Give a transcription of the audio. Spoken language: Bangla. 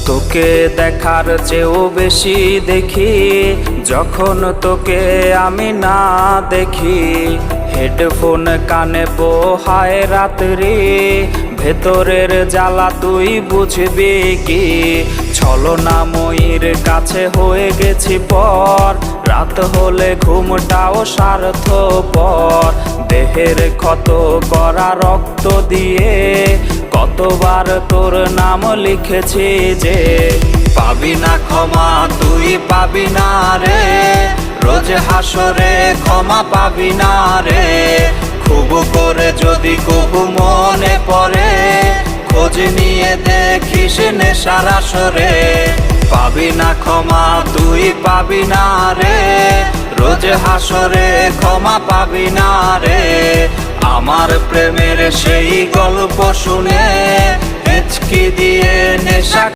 তোকে দেখার চেয়েও বেশি দেখি যখন তোকে আমি না দেখি। হেডফোন কানে পোহায় রাত্রি, ভেতরের জ্বালা তুই বুঝবি কি। ছলনাময়ীর কাছে হয়ে গেছি পর, রাত হলে ঘুমটাও স্বার্থপর। দেহের ক্ষত করা রক্ত দিয়ে কতবার তোর নাম লিখেছি যে, পাবি না ক্ষমা তুই পাবি না রে, রোজ হাসরে ক্ষমা পাবি না রে। খুব করে যদি কবু মনে পড়ে, খোঁজ নিয়ে দেখিস নেশার আসরে। পাবি না ক্ষমা তুই পাবি না রে, রোজ হাসরে ক্ষমা পাবি না রে। আমার প্রেমের সেই গল্প শুনে হেঁচকি দিয়ে নেশা